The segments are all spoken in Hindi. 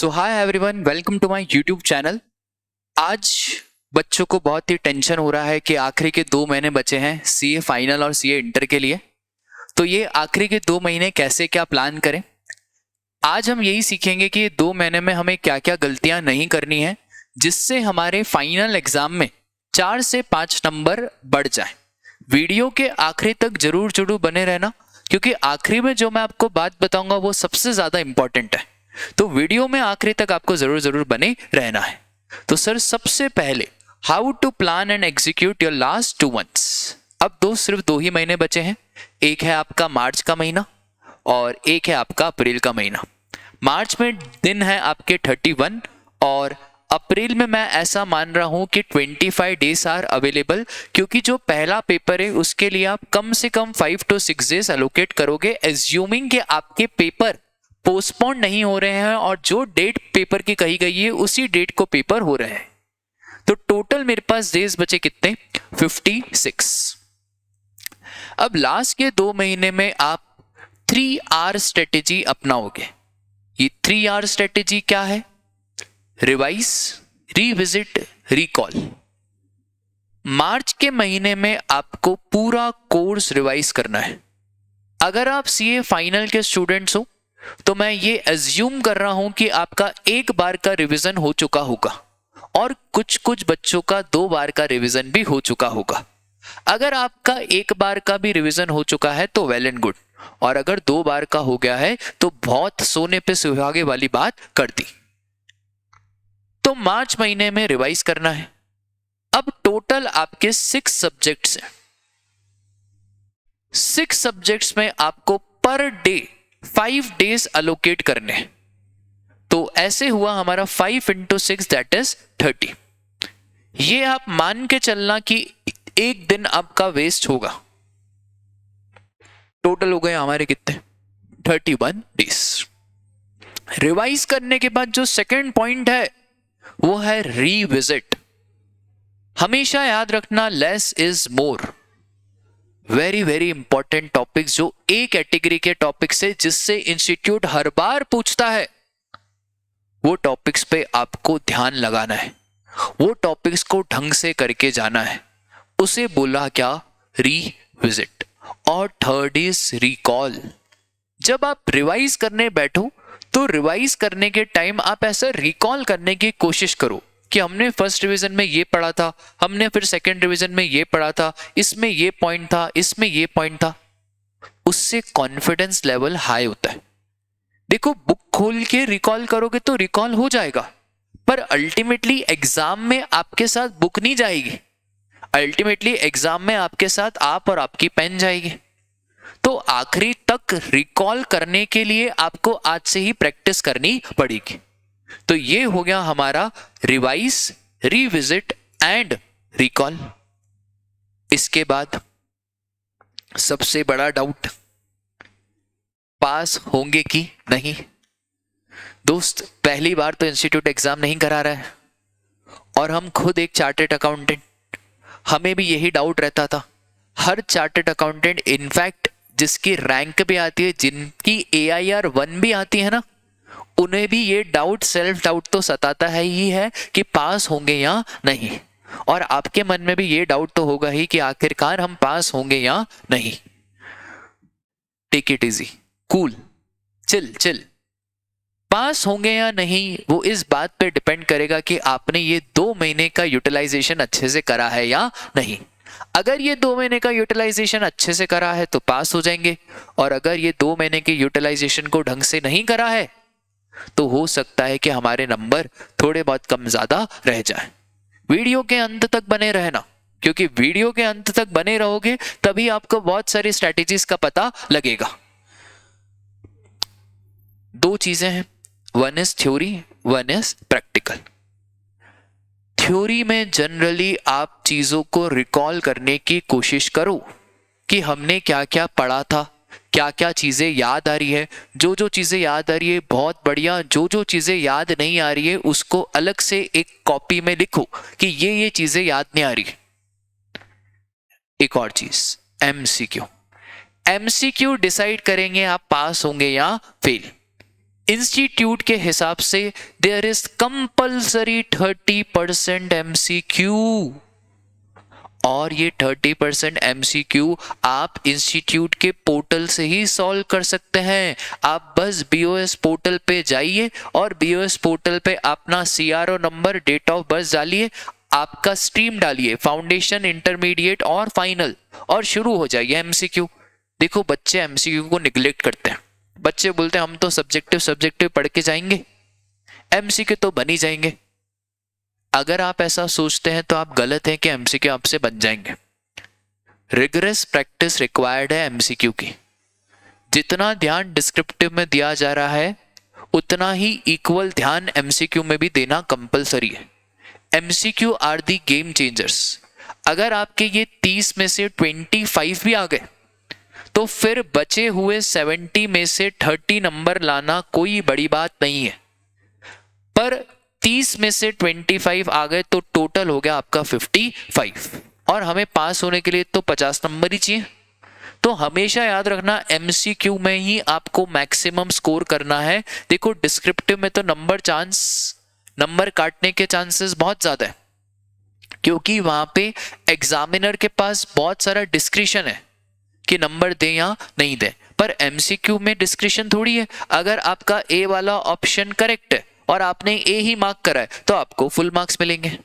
So hi everyone, welcome to my YouTube channel. आज बच्चों को बहुत ही टेंशन हो रहा है कि आखिरी के 2 महीने बचे हैं सीए फाइनल और सीए इंटर के लिए। तो ये आखिरी के 2 महीने कैसे क्या प्लान करें, आज हम यही सीखेंगे कि 2 महीने में हमें क्या क्या गलतियां नहीं करनी है जिससे हमारे फाइनल एग्जाम में 4 से 5 नंबर बढ़ जाए। वीडियो के आखिरी तक जरूर बने रहना, क्योंकि आखिरी में जो मैं आपको बात बताऊंगा वो सबसे ज्यादा इंपॉर्टेंट है। तो वीडियो में आखिरी तक आपको जरूर बने रहना है। तो सर, सबसे पहले how to plan and execute your last 2 months. अब सिर्फ 2 ही महीने बचे हैं। एक है आपका मार्च का महीना और एक है आपका अप्रैल का महीना। मार्च में दिन है आपके 31 और अप्रैल में मैं ऐसा मान रहा हूं कि 25 डेज आर अवेलेबल, क्योंकि जो पहला पेपर है उसके लिए आप कम से कम 5 to 6 डेज एलोकेट करोगे, एज्यूमिंग कि आपके पेपर पोस्टपोन नहीं हो रहे हैं और जो डेट पेपर की कही गई है उसी डेट को पेपर हो रहे हैं। तो टोटल मेरे पास डेज बचे कितने? 56। अब लास्ट के 2 महीने में आप 3R स्ट्रेटेजी अपनाओगे। ये 3R स्ट्रेटेजी क्या है? Revise, revisit, recall. मार्च के महीने में आपको पूरा कोर्स रिवाइज करना है। अगर आप सीए फाइनल के स्टूडेंट्स हो तो मैं ये एज्यूम कर रहा हूं कि आपका 1 बार का रिवीजन हो चुका होगा और कुछ बच्चों का 2 बार का रिवीजन भी हो चुका होगा। अगर आपका 1 बार का भी रिवीजन हो चुका है तो वेल एंड गुड, और अगर 2 बार का हो गया है तो बहुत सोने पे सुहागे वाली बात कर दी। तो मार्च महीने में रिवाइज करना है। अब टोटल आपके 6 सब्जेक्ट्स हैं। 6 सब्जेक्ट्स में आपको पर डे 5 डेज अलोकेट करने हैं। तो ऐसे हुआ हमारा 5 into 6 दैट इज 30। ये आप मान के चलना कि एक दिन आपका वेस्ट होगा। टोटल हो गए हमारे कितने? 31 डेज। रिवाइज करने के बाद जो सेकंड पॉइंट है वो है रीविजिट। हमेशा याद रखना, less is more. Very important topics जो ए कैटेगरी के टॉपिक्स है जिससे इंस्टीट्यूट हर बार पूछता है, वो टॉपिक्स पे आपको ध्यान लगाना है, वो टॉपिक्स को ढंग से करके जाना है। उसे बोला क्या? रीविजिट। और थर्ड इज रिकॉल। जब आप रिवाइज करने बैठो तो रिवाइज करने के टाइम आप ऐसा रिकॉल करने की कोशिश करो कि हमने फर्स्ट रिवीजन में ये पढ़ा था, हमने फिर सेकंड रिवीजन में ये पढ़ा था, इसमें ये पॉइंट था, इसमें ये पॉइंट था। उससे कॉन्फिडेंस लेवल हाई होता है। देखो, बुक खोल के रिकॉल करोगे तो रिकॉल हो जाएगा, पर अल्टीमेटली एग्जाम में आपके साथ बुक नहीं जाएगी। अल्टीमेटली एग्जाम में आपके साथ आप और आपकी पेन जाएगी। तो आखिरी तक रिकॉल करने के लिए आपको आज से ही प्रैक्टिस करनी पड़ेगी। तो ये हो गया हमारा रिवाइज, रिविजिट एंड रिकॉल। इसके बाद सबसे बड़ा डाउट, पास होंगे कि नहीं। दोस्त, पहली बार तो इंस्टीट्यूट एग्जाम नहीं करा रहा है और हम खुद एक चार्टर्ड अकाउंटेंट, हमें भी यही डाउट रहता था। हर चार्टर्ड अकाउंटेंट, इनफैक्ट जिसकी रैंक भी आती है, जिनकी AIR 1 भी आती है ना, उन्हें भी ये डाउट, सेल्फ डाउट तो सताता है ही है कि पास होंगे या नहीं। और आपके मन में भी ये डाउट तो होगा ही कि आखिरकार हम पास होंगे या नहीं। Take it easy, cool, chill. Pass होंगे या नहीं वो इस बात पे डिपेंड करेगा कि आपने ये 2 महीने का यूटिलाइजेशन अच्छे से करा है या नहीं। अगर ये 2 महीने का यूटिलाइजेशन अच्छे से करा है तो पास हो जाएंगे, और अगर ये 2 महीने के यूटिलाइजेशन को ढंग से नहीं करा है तो हो सकता है कि हमारे नंबर थोड़े बहुत कम ज्यादा रह जाए। वीडियो के अंत तक बने रहना, क्योंकि वीडियो के अंत तक बने रहोगे तभी आपको बहुत सारी स्ट्रैटेजीज का पता लगेगा। 2 चीजें हैं, 1 is theory, 1 is practical. Theory में जनरली आप चीजों को रिकॉल करने की कोशिश करो कि हमने क्या क्या पढ़ा था, क्या क्या चीजें याद आ रही है। जो चीजें याद आ रही है बहुत बढ़िया, जो चीजें याद नहीं आ रही है उसको अलग से एक कॉपी में लिखो कि ये चीजें याद नहीं आ रही। एक और चीज, MCQ डिसाइड करेंगे आप पास होंगे या फेल। इंस्टीट्यूट के हिसाब से देयर इज कंपल्सरी 30% MCQ, और ये 30% MCQ आप इंस्टीट्यूट के पोर्टल से ही सॉल्व कर सकते हैं। आप बस BOS पोर्टल पे जाइए और BOS पोर्टल पे अपना CRO नंबर, डेट ऑफ बर्थ डालिए, आपका स्ट्रीम डालिए, फाउंडेशन, इंटरमीडिएट और फाइनल, और शुरू हो जाइए MCQ। देखो बच्चे MCQ को निगलेक्ट करते हैं। बच्चे बोलते हैं हम तो सब्जेक्टिव पढ़ के जाएंगे, MCQ तो बन ही जाएंगे। अगर आप ऐसा सोचते हैं तो आप गलत हैं कि MCQ आपसे बन जाएंगे। रिगरस प्रैक्टिस रिक्वायर्ड है MCQ की। जितना ध्यान डिस्क्रिप्टिव में दिया जा रहा है उतना ही इक्वल ध्यान MCQ में भी देना कंपलसरी है। MCQ are the game changers. अगर आपके ये 30 में से 25 भी आ गए तो फिर बचे हुए 70 में से 30 नंबर लाना कोई बड़ी बात नहीं है, पर 30 में से 25 आ गए तो टोटल हो गया आपका 55, और हमें पास होने के लिए तो 50 नंबर ही चाहिए। तो हमेशा याद रखना MCQ में ही आपको मैक्सिमम स्कोर करना है। देखो डिस्क्रिप्टिव में तो नंबर काटने के चांसेस बहुत ज्यादा है, क्योंकि वहां पे एग्जामिनर के पास बहुत सारा डिस्क्रिशन है कि नंबर दे या नहीं दे, पर MCQ में डिस्क्रिशन थोड़ी है। अगर आपका A वाला ऑप्शन करेक्ट है और आपने A ही मार्क करा है तो आपको फुल मार्क्स मिलेंगे।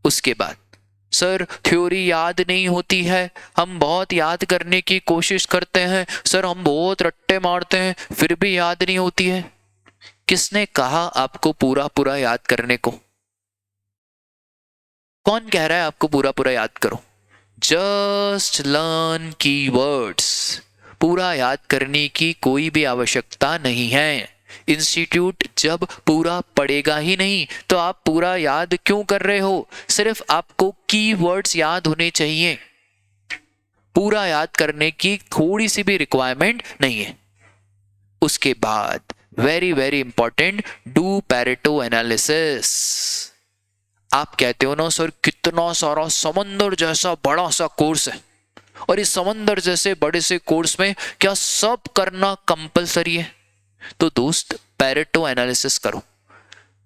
उसके बाद सर थ्योरी याद नहीं होती है, हम बहुत याद करने की कोशिश करते हैं, सर हम बहुत रट्टे मारते हैं फिर भी याद नहीं होती है। किसने कहा आपको पूरा पूरा याद करने को? कौन कह रहा है आपको पूरा पूरा याद करो? Just learn keywords. पूरा याद करने की कोई भी आवश्यकता नहीं है। इंस्टीट्यूट जब पूरा पढ़ेगा ही नहीं तो आप पूरा याद क्यों कर रहे हो? सिर्फ आपको कीवर्ड्स याद होने चाहिए, पूरा याद करने की थोड़ी सी भी रिक्वायरमेंट नहीं है। उसके बाद very very important, do Pareto analysis. आप कहते हो ना सर कितना सारा समंदर जैसा बड़ा सा कोर्स है, और इस समंदर जैसे बड़े से कोर्स में क्या सब करना कंपलसरी है? तो दोस्त पैरेटो एनालिसिस करो।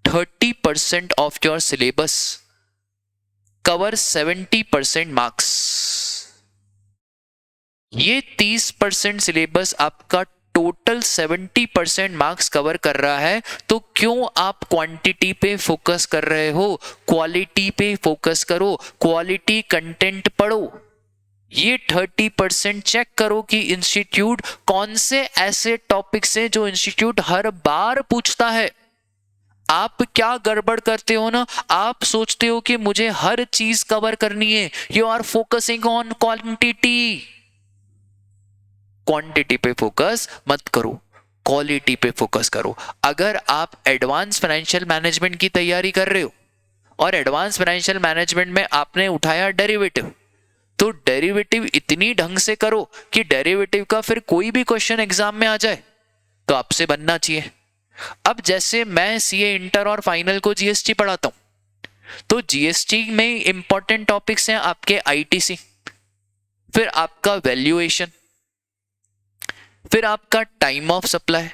30% of your syllabus cover 70% marks. ये 30% सिलेबस आपका टोटल 70% मार्क्स कवर कर रहा है, तो क्यों आप क्वांटिटी पे फोकस कर रहे हो? क्वालिटी पे फोकस करो, क्वालिटी कंटेंट पढ़ो। ये 30% चेक करो कि इंस्टीट्यूट कौन से ऐसे टॉपिक्स हैं जो इंस्टीट्यूट हर बार पूछता है। आप क्या गड़बड़ करते हो ना, आप सोचते हो कि मुझे हर चीज कवर करनी है। You are focusing on quantity. Quantity पे फोकस मत करो, क्वालिटी पे फोकस करो। अगर आप एडवांस फाइनेंशियल मैनेजमेंट की तैयारी कर रहे हो और एडवांस फाइनेंशियल मैनेजमेंट में आपने उठाया डेरिवेटिव, तो डेरिवेटिव इतनी ढंग से करो कि डेरिवेटिव का फिर कोई भी क्वेश्चन एग्जाम में आ जाए तो आपसे बनना चाहिए। अब जैसे मैं CA इंटर और फाइनल को GST पढ़ाता हूं, तो GST में इंपॉर्टेंट टॉपिक्स हैं आपके ITC, फिर आपका वैल्यूएशन, फिर आपका टाइम ऑफ सप्लाई,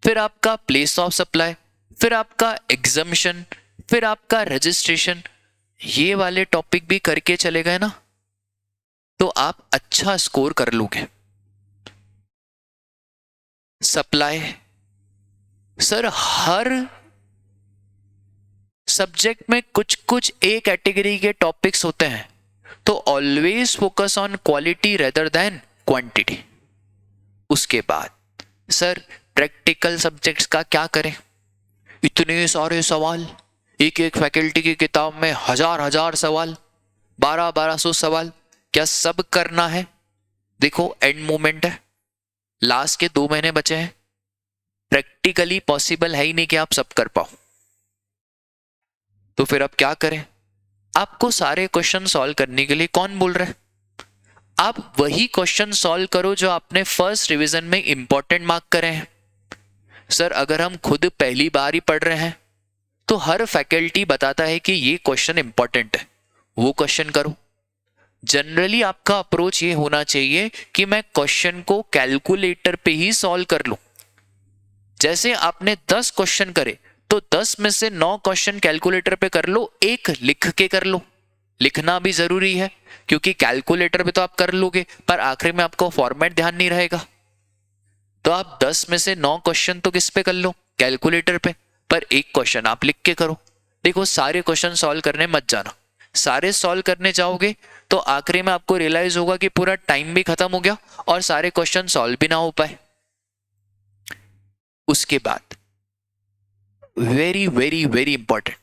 फिर आपका प्लेस ऑफ सप्लाई, फिर आपका एग्जम्पशन, फिर आपका रजिस्ट्रेशन। ये वाले टॉपिक भी करके चले गए ना तो आप अच्छा स्कोर कर लोगे। सप्लाई, सर हर सब्जेक्ट में कुछ कुछ ए कैटेगरी के टॉपिक्स होते हैं, तो always focus on quality rather than quantity. उसके बाद सर प्रैक्टिकल सब्जेक्ट्स का क्या करें? इतने सारे सवाल, एक एक फैकल्टी की किताब में हजार सवाल, 1200 सवाल, क्या सब करना है? देखो एंड मोमेंट है, लास्ट के 2 महीने बचे हैं, प्रैक्टिकली पॉसिबल है ही नहीं कि आप सब कर पाओ। तो फिर अब क्या करें? आपको सारे क्वेश्चन सॉल्व करने के लिए कौन बोल रहा है? आप वही क्वेश्चन सॉल्व करो जो आपने फर्स्ट रिवीजन में इंपॉर्टेंट मार्क करे हैं। सर अगर हम खुद पहली बार ही पढ़ रहे हैं तो हर फैकल्टी बताता है कि ये क्वेश्चन इंपॉर्टेंट है, वो क्वेश्चन करो। जनरली आपका अप्रोच ये होना चाहिए कि मैं क्वेश्चन को कैलकुलेटर पे ही सॉल्व कर लूं। जैसे आपने 10 क्वेश्चन करे तो 10 में से 9 क्वेश्चन कैलकुलेटर पे कर लो, एक लिख के कर लो। लिखना भी जरूरी है क्योंकि कैलकुलेटर पे तो आप कर लोगे पर आखिरी में आपको फॉर्मेट ध्यान नहीं रहेगा। तो आप 10 में से 9 क्वेश्चन तो किस पे कर लो, कैलकुलेटर पे, पर एक क्वेश्चन आप लिख के करो। देखो सारे क्वेश्चन सॉल्व करने मत जाना, सारे सॉल्व करने जाओगे तो आखिरी में आपको रियलाइज होगा कि पूरा टाइम भी खत्म हो गया और सारे क्वेश्चन सॉल्व भी ना हो पाए। उसके बाद very very very important,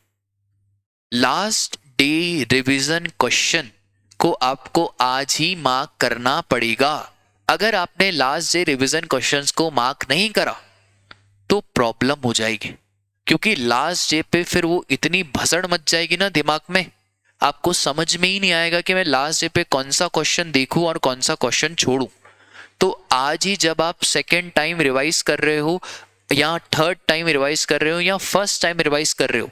last day revision question को आपको आज ही मार्क करना पड़ेगा। अगर आपने लास्ट डे रिवीजन क्वेश्चंस को मार्क नहीं करा तो प्रॉब्लम हो जाएगी, क्योंकि लास्ट डे पे फिर वो इतनी भसड़ मच जाएगी ना दिमाग में, आपको समझ में ही नहीं आएगा कि मैं लास्ट डे पे कौन सा क्वेश्चन देखूं और कौन सा क्वेश्चन छोड़ूं। तो आज ही जब आप सेकेंड टाइम रिवाइज कर रहे हो या थर्ड टाइम रिवाइज कर रहे हो या फर्स्ट टाइम रिवाइज कर रहे हो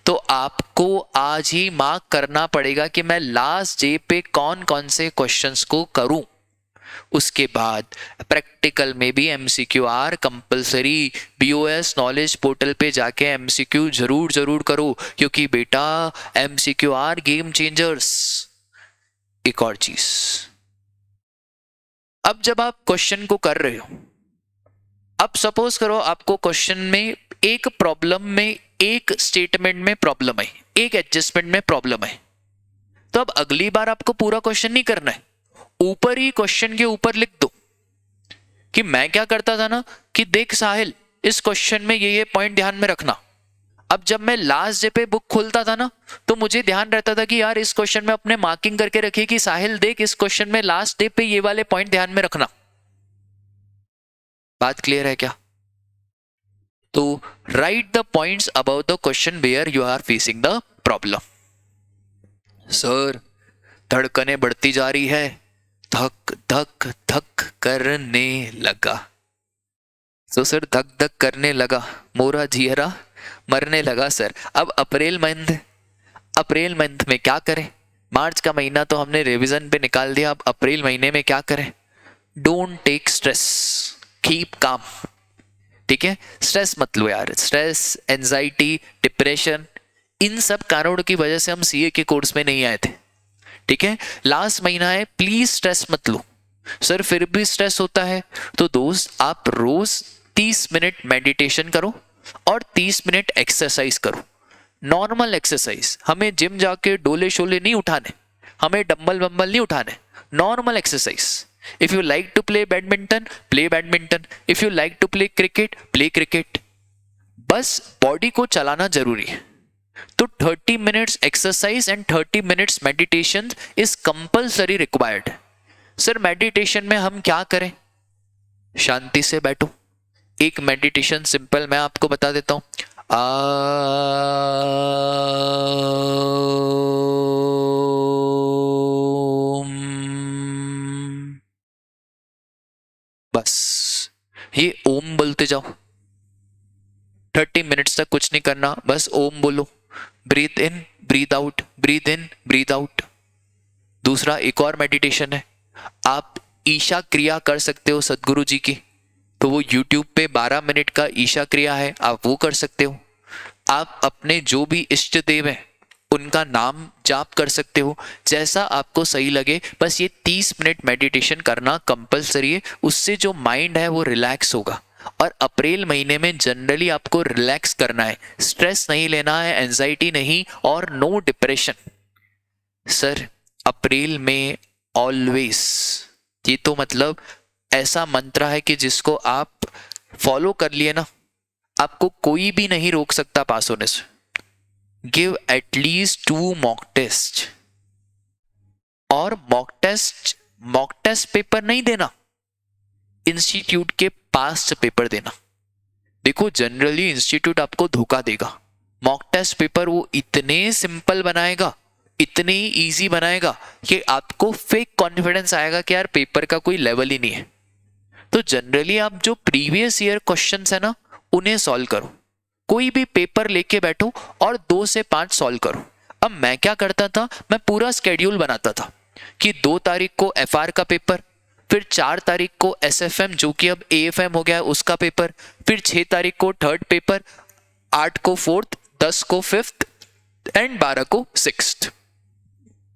तो आपको आज ही मार्क करना पड़ेगा कि मैं लास्ट डे पे कौन कौन से क्वेश्चंस को करूं। उसके बाद प्रैक्टिकल में भी MCQR compulsory, BOS knowledge portal पे जाके MCQ जरूर करो, क्योंकि बेटा MCQR गेम चेंजर्स। एक और चीज, अब जब आप क्वेश्चन को कर रहे हो, अब सपोज करो आपको क्वेश्चन में एक प्रॉब्लम में, एक स्टेटमेंट में प्रॉब्लम है, एक एडजस्टमेंट में प्रॉब्लम है, तो अब अगली बार आपको पूरा क्वेश्चन नहीं करना है, ऊपर ही क्वेश्चन के ऊपर लिख दो कि मैं क्या करता था ना कि देख साहिल, इस क्वेश्चन में ये पॉइंट ध्यान में रखना। अब जब मैं लास्ट डे पे बुक खोलता था ना तो मुझे ध्यान रहता था कि यार इस क्वेश्चन में अपने मार्किंग करके रखिए कि साहिल देख इस क्वेश्चन में लास्ट डे पे ये वाले पॉइंट ध्यान में रखना। बात क्लियर है क्या? तो write the points about the question where you are facing the problem. Sir धड़कनें बढ़ती जा रही है, धक धक धक करने लगा। तो सर धक धक करने लगा, मोरा जियरा मरने लगा। सर अब अप्रैल मंथ में क्या करें? मार्च का महीना तो हमने रिवीजन पे निकाल दिया, अब अप्रैल महीने में क्या करें? Don't take stress, keep calm. ठीक है, स्ट्रेस मत लो यार। स्ट्रेस, एंजाइटी, डिप्रेशन, इन सब कारणों की वजह से हम CA के कोर्स में नहीं आए थे। ठीक है, लास्ट महीना है, प्लीज स्ट्रेस मत लो। सर फिर भी स्ट्रेस होता है तो दोस्त आप रोज 30 मिनट मेडिटेशन करो और 30 मिनट एक्सरसाइज करो, नॉर्मल एक्सरसाइज। हमें जिम जाके डोले शोले नहीं उठाने, हमें डंबल वंबल नहीं उठाने, normal exercise. If you like to play badminton, play badminton. If you like to play cricket, play cricket. बस बॉडी को चलाना जरूरी है। तो 30 minutes exercise and 30 minutes meditation is compulsory required. Sir meditation में हम क्या करें? शांति से बैठो। एक मेडिटेशन सिंपल मैं आपको बता देता हूं। बस ये ओम बोलते जाओ, 30 मिनट्स तक कुछ नहीं करना, बस ओम बोलो। ब्रीथ इन, ब्रीथ आउट, ब्रीथ इन, ब्रीथ आउट। दूसरा एक और मेडिटेशन है, आप ईशा क्रिया कर सकते हो सदगुरु जी की, तो वो YouTube पे 12 मिनट का ईशा क्रिया है, आप वो कर सकते हो। आप अपने जो भी इष्ट देव हैं उनका नाम जाप कर सकते हो, जैसा आपको सही लगे। बस ये 30 मिनट मेडिटेशन करना कंपलसरी है, उससे जो माइंड है वो रिलैक्स होगा। और अप्रैल महीने में जनरली आपको रिलैक्स करना है, स्ट्रेस नहीं लेना है, एंजाइटी नहीं, और नो डिप्रेशन। सर अप्रैल में ऑलवेज, ये तो मतलब ऐसा मंत्र है कि जिसको आप फॉलो कर लिए ना, आपको कोई भी नहीं रोक सकता पास होने से। गिव एटलीस्ट 2 मॉक टेस्ट, और मॉक टेस्ट पेपर नहीं देना, इंस्टीट्यूट के पास्ट पेपर देना। देखो जनरली इंस्टीट्यूट आपको धोखा देगा, मॉक टेस्ट पेपर वो इतने सिंपल बनाएगा, इतने इजी बनाएगा कि आपको फेक कॉन्फिडेंस आएगा कि यार पेपर का कोई लेवल ही नहीं है। तो जनरली आप जो प्रीवियस ईयर क्वेश्चंस है ना उन्हें सॉल्व करो, कोई भी पेपर लेके बैठो और 2 से 5 सॉल्व करो। अब मैं क्या करता था, मैं पूरा स्केड्यूल बनाता था कि 2 तारीख को FR का पेपर, फिर 4 तारीख को SFM जो कि अब AFM हो गया है उसका पेपर, फिर 6 तारीख को थर्ड पेपर, 8 को फोर्थ, 10 को फिफ्थ एंड 12 को सिक्स्थ।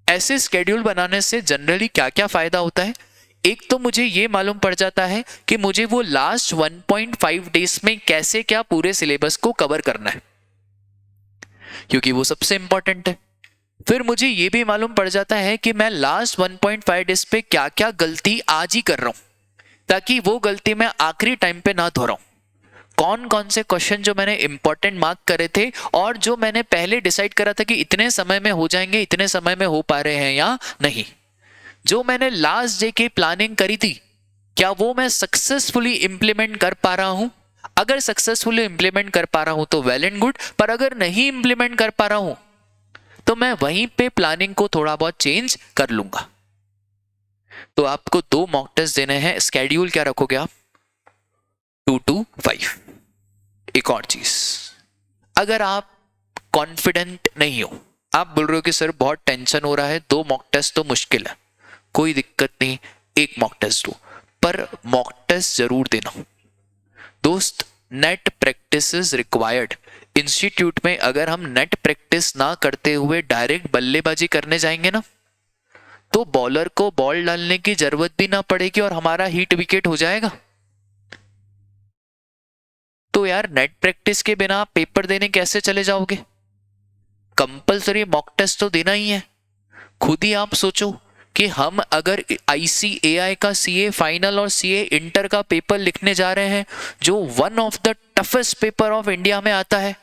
ऐसे स्केड्यूल बनाने से जनरली क्या क्या फायदा होता है? एक तो मुझे ये मालूम पड़ जाता है कि मुझे वो लास्ट 1.5 डेज में कैसे क्या पूरे सिलेबस को कवर करना है, क्योंकि वो सबसे इंपॉर्टेंट है। फिर मुझे ये भी मालूम पड़ जाता है कि मैं लास्ट 1.5 डेज पे क्या क्या गलती आज ही कर रहा हूं, ताकि वो गलती मैं आखिरी टाइम पे ना दोहराऊं। कौन कौन से क्वेश्चन जो मैंने इंपॉर्टेंट मार्क करे थे और जो मैंने पहले डिसाइड करा था कि इतने समय में हो जाएंगे, इतने समय में हो पा रहे हैं या नहीं, जो मैंने लास्ट डे की प्लानिंग करी थी, क्या वो मैं सक्सेसफुली इंप्लीमेंट कर पा रहा हूं? अगर सक्सेसफुली इंप्लीमेंट कर पा रहा हूं तो वेल एंड गुड, पर अगर नहीं इंप्लीमेंट कर पा रहा हूं तो मैं वहीं पे प्लानिंग को थोड़ा बहुत चेंज कर लूंगा। तो आपको 2 मॉक टेस्ट देने हैं। स्केड्यूल क्या रखोगे आप? 2 to 5। एक और चीज, अगर आप कॉन्फिडेंट नहीं हो, आप बोल रहे हो कि सर बहुत टेंशन हो रहा है, 2 मॉक टेस्ट तो मुश्किल है, कोई दिक्कत नहीं, 1 मॉक टेस्ट दो, पर मॉक टेस्ट जरूर देना दोस्त। Net practice is required. Institute में अगर हम नेट प्रैक्टिस ना करते हुए डायरेक्ट बल्लेबाजी करने जाएंगे ना, तो बॉलर को बॉल डालने की जरूरत भी ना पड़ेगी और हमारा हिट विकेट हो जाएगा। तो यार नेट प्रैक्टिस के बिना आप पेपर देने कैसे चले जाओगे? कंपलसरी मॉक टेस्ट तो देना ही है। खुद ही आप सोचो कि हम अगर ICAI का CA फाइनल और CA इंटर का पेपर लिखने जा रहे हैं, जो one of the toughest paper of India में आता है,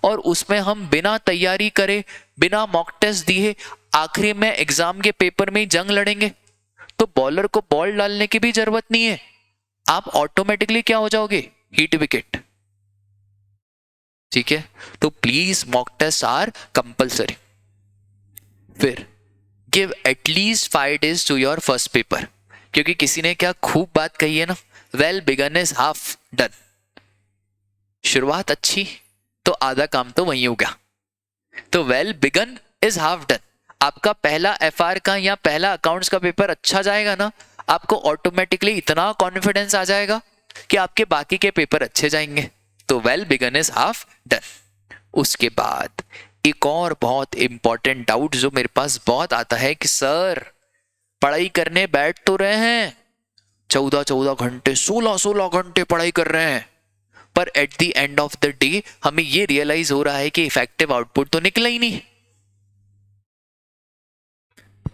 और उसमें हम बिना तैयारी करे, बिना मॉक टेस्ट दिए आखिरी में एग्जाम के पेपर में जंग लड़ेंगे, तो बॉलर को बॉल डालने की भी जरूरत नहीं है, आप ऑटोमेटिकली क्या हो जाओगे? Hit wicket. ठीक है, तो please mock test are compulsory. फिर give at least 5 days to your first paper, क्योंकि किसी ने क्या खूब बात कही है ना, well begun is half done. शुरुआत अच्छी तो आधा काम तो वही हो गया। तो well begun is half done. आपका पहला FR का या पहला अकाउंट्स का पेपर अच्छा जाएगा ना, आपको ऑटोमेटिकली इतना कॉन्फिडेंस आ जाएगा कि आपके बाकी के पेपर अच्छे जाएंगे। तो well begun is half done. उसके बाद एक और बहुत इंपॉर्टेंट डाउट जो मेरे पास बहुत आता है कि सर पढ़ाई करने बैठ तो रहे हैं, 14 घंटे 16 घंटे पढ़ाई कर रहे हैं, पर at the end of the day हमें ये रियलाइज हो रहा है कि इफेक्टिव आउटपुट तो निकला ही नहीं।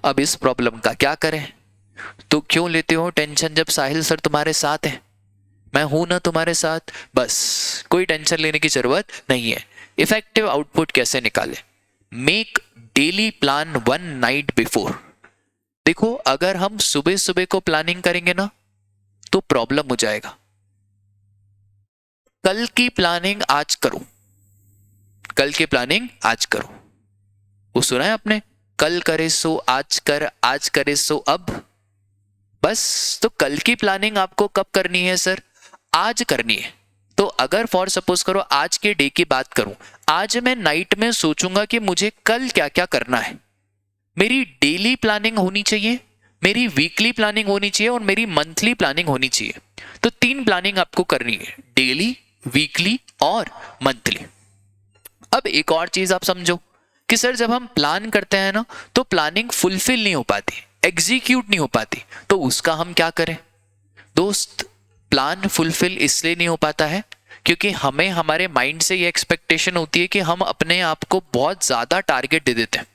अब इस प्रॉब्लम का क्या करें? तो क्यों लेते हो टेंशन जब साहिल सर तुम्हारे साथ है? मैं हूं ना तुम्हारे साथ, बस कोई टेंशन लेने की जरूरत नहीं है। इफेक्टिव आउटपुट कैसे निकाले? Make daily plan 1 night before. देखो, अगर हम सुबह सुबह को प्लानिंग करेंगे ना तो प्रॉब्लम हो जाएगा। कल की प्लानिंग आज करो, कल की प्लानिंग आज करो। वो सुना है आपने, कल करे सो आज कर, आज करे सो अब। बस, तो कल की प्लानिंग आपको कब करनी है सर? आज करनी है। तो अगर फॉर सपोज करो आज के डे की बात करूं, आज मैं नाइट में सोचूंगा कि मुझे कल क्या क्या करना है। मेरी डेली प्लानिंग होनी चाहिए, मेरी वीकली प्लानिंग होनी चाहिए और मेरी मंथली प्लानिंग होनी चाहिए। तो 3 प्लानिंग आपको करनी है, डेली, वीकली और मंथली। अब एक और चीज आप समझो कि सर जब हम प्लान करते हैं ना तो प्लानिंग फुलफिल नहीं हो पाती, एग्जीक्यूट नहीं हो पाती, तो उसका हम क्या करें? दोस्त, प्लान फुलफिल इसलिए नहीं हो पाता है क्योंकि हमें हमारे माइंड से ये एक्सपेक्टेशन होती है कि हम अपने आप को बहुत ज्यादा टारगेट दे देते हैं।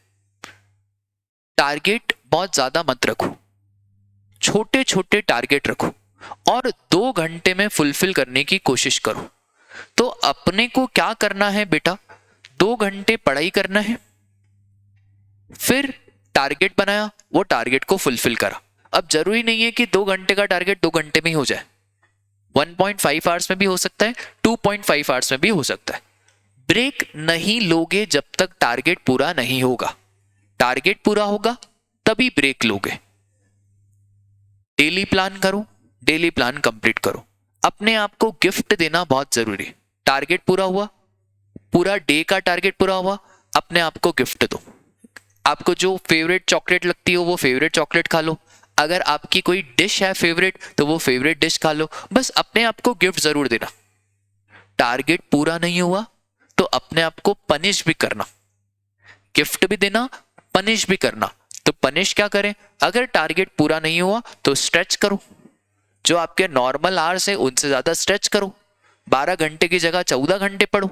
टारगेट बहुत ज्यादा मत रखो, छोटे छोटे टारगेट रखो और 2 घंटे में फुलफिल करने की कोशिश करो। तो अपने को क्या करना है बेटा? 2 घंटे पढ़ाई करना है, फिर टारगेट बनाया, वो टारगेट को फुलफिल करा। अब जरूरी नहीं है कि 2 घंटे का टारगेट 2 घंटे में ही हो जाए, 1.5 आवर्स में भी हो सकता है, 2.5 आवर्स में भी हो सकता है। ब्रेक नहीं लोगे जब तक टारगेट पूरा नहीं होगा, टारगेट पूरा होगा तभी ब्रेक लोगे। डेली प्लान करो, डेली प्लान कंप्लीट करो। अपने आप को गिफ्ट देना बहुत जरूरी। टारगेट पूरा हुआ, पूरा डे का टारगेट पूरा हुआ, अपने आप को गिफ्ट दो। आपको जो फेवरेट चॉकलेट लगती हो वो फेवरेट चॉकलेट खा लो, अगर आपकी कोई डिश है फेवरेट तो वो फेवरेट डिश खा लो। बस अपने आप को गिफ्ट जरूर देना। टारगेट पूरा नहीं हुआ तो अपने आप को पनिश भी करना, गिफ्ट भी देना, पनिश भी करना। तो पनिश क्या करें, अगर टारगेट पूरा नहीं हुआ तो स्ट्रेच करो, जो आपके नॉर्मल आवर्स है उनसे ज्यादा स्ट्रेच करो, 12 घंटे की जगह 14 घंटे पढ़ो।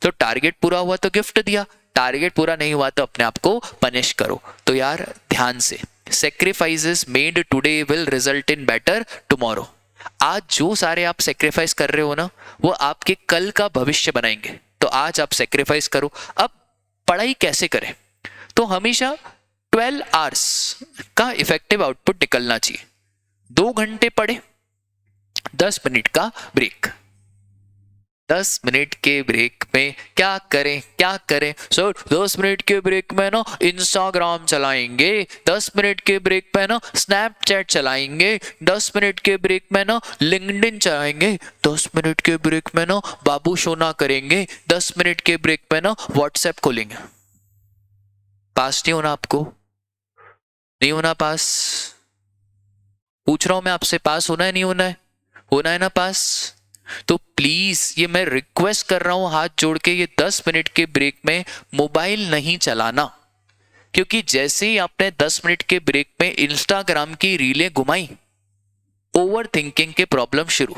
तो टारगेट पूरा हुआ तो गिफ्ट दिया, टारगेट पूरा नहीं हुआ तो अपने आप को पनिश करो। तो यार ध्यान से, sacrifices made today will result in better tomorrow. आज जो सारे आप सेक्रीफाइस कर रहे हो ना, वो आपके कल का भविष्य बनाएंगे। तो आज आप सेक्रीफाइस करो। अब पढ़ाई कैसे करें, तो हमेशा 12 आवर्स का इफेक्टिव आउटपुट निकलना चाहिए। 2 घंटे पढ़े, 10 मिनट का ब्रेक। 10 मिनट के ब्रेक में क्या करें सर? 10 मिनट के ब्रेक में ना इंस्टाग्राम चलाएंगे, 10 मिनट के ब्रेक में ना स्नैपचैट चलाएंगे, 10 मिनट के ब्रेक में ना लिंक्डइन चलाएंगे, 10 मिनट के ब्रेक में ना बाबू सोना करेंगे, 10 मिनट के ब्रेक में ना व्हाट्सएप खोलेंगे। पास नहीं होना आपको, नहीं होना पास। पूछ रहा हूं मैं आपसे, पास होना है नहीं होना है? होना है ना पास? तो प्लीज ये मैं रिक्वेस्ट कर रहा हूं हाथ जोड़ के, ये 10 मिनट के ब्रेक में मोबाइल नहीं चलाना। क्योंकि जैसे ही आपने 10 मिनट के ब्रेक में इंस्टाग्राम की रीलें घुमाई, ओवर थिंकिंग के प्रॉब्लम शुरू।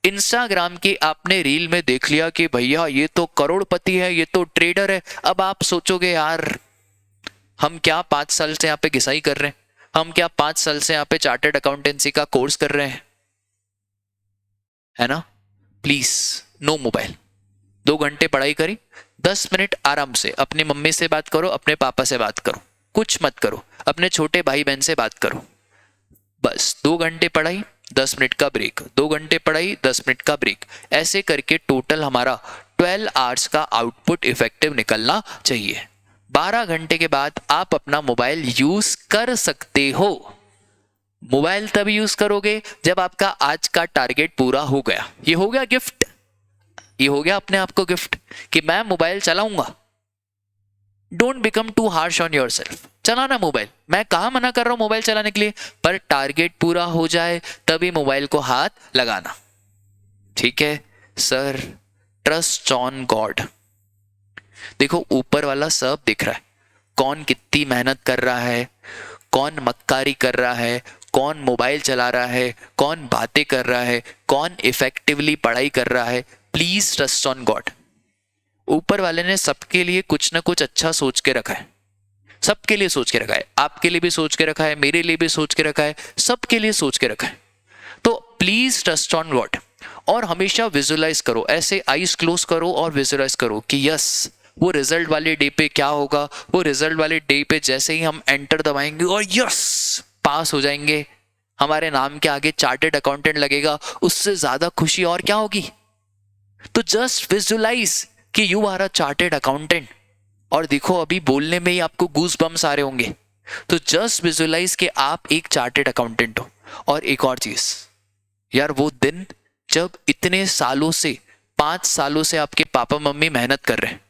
इंस्टाग्राम की आपने रील में देख लिया कि भैया ये तो करोड़पति है, ये तो ट्रेडर है। अब आप सोचोगे यार हम क्या 5 साल से यहाँ पे घिसाई कर रहे हैं, हम क्या 5 साल से यहाँ पे चार्टर्ड अकाउंटेंसी का कोर्स कर रहे हैं, है ना? Please no mobile. 2 घंटे पढ़ाई करी, 10 मिनट आराम से अपनी मम्मी से बात करो, अपने पापा से बात करो, कुछ मत करो, अपने छोटे भाई बहन से बात करो। बस 2 घंटे पढ़ाई, 10 मिनट का ब्रेक, 2 घंटे पढ़ाई, 10 मिनट का ब्रेक। ऐसे करके टोटल हमारा 12 आवर्स का आउटपुट इफेक्टिव निकलना चाहिए। 12 घंटे के बाद आप अपना मोबाइल यूज कर सकते हो। मोबाइल तब यूज करोगे जब आपका आज का टारगेट पूरा हो गया। ये हो गया गिफ्ट, ये हो गया अपने आप को गिफ्ट कि मैं मोबाइल चलाऊंगा। Don't become too harsh on yourself. चलाना मोबाइल, मैं कहाँ मना कर रहा हूं मोबाइल चलाने के लिए, पर टारगेट पूरा हो जाए तभी मोबाइल को हाथ लगाना। ठीक है सर? Trust on God. देखो ऊपर वाला सब दिख रहा है, कौन कितनी मेहनत कर रहा है, कौन मक्कारी कर रहा है, कौन मोबाइल चला रहा है, कौन बातें कर रहा है, कौन इफेक्टिवली पढ़ाई कर रहा है। Please trust on God. ऊपर वाले ने सबके लिए कुछ ना कुछ अच्छा सोच के रखा है, सबके लिए सोच के रखा है, आपके लिए भी सोच के रखा है, मेरे लिए भी सोच के रखा है, सबके लिए सोच के रखा है। तो प्लीज ट्रस्ट ऑन गॉड। और हमेशा विजुअलाइज करो, ऐसे आईज क्लोज करो और विजुअलाइज करो कि यस वो रिजल्ट वाले डे पे क्या होगा। वो रिजल्ट वाले डे पे जैसे ही हम एंटर दबाएंगे और यस पास हो जाएंगे, हमारे नाम के आगे चार्टर्ड अकाउंटेंट लगेगा, उससे ज्यादा खुशी और क्या होगी। तो जस्ट विजुअलाइज कि you are a chartered accountant. और देखो अभी बोलने में ही आपको गूज बम्स आ रहे होंगे। तो जस्ट विजुअलाइज कि आप एक चार्टर्ड अकाउंटेंट हो। और एक और चीज यार, वो दिन जब इतने सालों से 5 सालों से आपके पापा मम्मी मेहनत कर रहे हैं,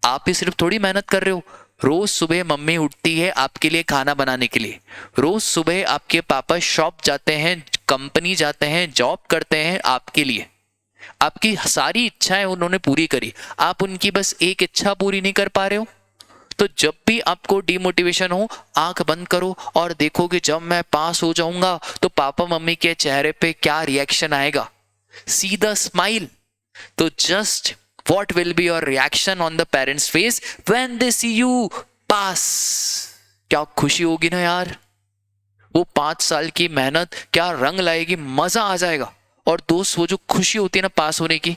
आप ही सिर्फ थोड़ी मेहनत कर रहे हो। रोज सुबह मम्मी उठती है आपके लिए खाना बनाने के लिए, रोज सुबह आपके पापा शॉप जाते हैं, कंपनी जाते हैं, जॉब करते हैं आपके लिए। आपकी सारी इच्छाएं उन्होंने पूरी करी, आप उनकी बस एक इच्छा पूरी नहीं कर पा रहे हो। तो जब भी आपको डिमोटिवेशन हो, आंख बंद करो और देखो कि जब मैं पास हो जाऊंगा तो पापा मम्मी के चेहरे पे क्या रिएक्शन आएगा। See the smile. तो just what will be your reaction on the parents face when they see you pass? क्या खुशी होगी ना यार। वो 5 साल की मेहनत क्या रंग लाएगी, मजा आ जाएगा। और दोस्त वो जो खुशी होती है ना पास होने की,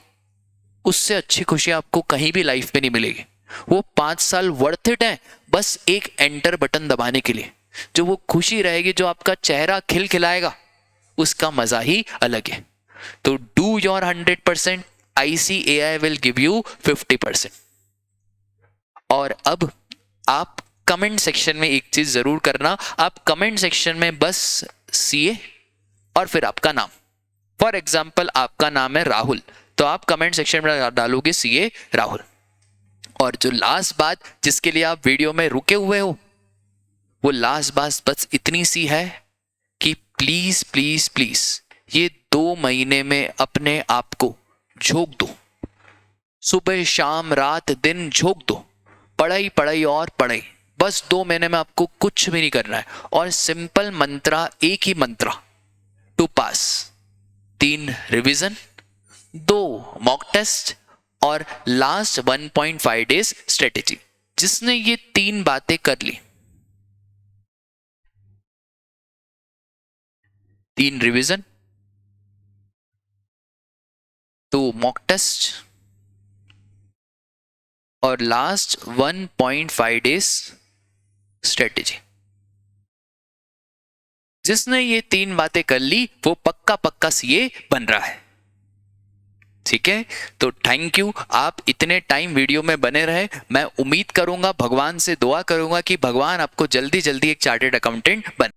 उससे अच्छी खुशी आपको कहीं भी लाइफ में नहीं मिलेगी। वो 5 साल वर्थ इट है बस एक एंटर बटन दबाने के लिए। जो वो खुशी रहेगी, जो आपका चेहरा खिलखिलाएगा, उसका मजा ही अलग है। तो do your 100%, ICAI will give you 50%। और अब आप कमेंट सेक्शन में एक चीज जरूर करना, आप कमेंट सेक्शन में बस CA और फिर आपका नाम। फॉर एग्जाम्पल आपका नाम है राहुल, तो आप कमेंट सेक्शन में डालोगे CA राहुल। और जो लास्ट बात जिसके लिए आप वीडियो में रुके हुए हो, वो लास्ट बात बस इतनी सी है प्लीज प्लीज प्लीज ये 2 महीने में अपने आप को झोंक दो, सुबह शाम रात दिन झोंक दो, पढ़ाई पढ़ाई और पढ़ाई। बस 2 महीने में आपको कुछ भी नहीं करना है और सिंपल मंत्रा, एक ही mantra to pass. 3 revision, 2 mock test और लास्ट 1.5 डेज स्ट्रेटेजी। जिसने ये 3 बातें कर ली, 3 रिवीजन, 2 मॉक टेस्ट और लास्ट 1.5 डेज स्ट्रेटेजी, जिसने ये 3 बातें कर ली वो पक्का पक्का सीए बन रहा है। ठीक है, तो थैंक यू, आप इतने टाइम वीडियो में बने रहे। मैं उम्मीद करूंगा, भगवान से दुआ करूंगा कि भगवान आपको जल्दी जल्दी एक चार्टर्ड अकाउंटेंट बने।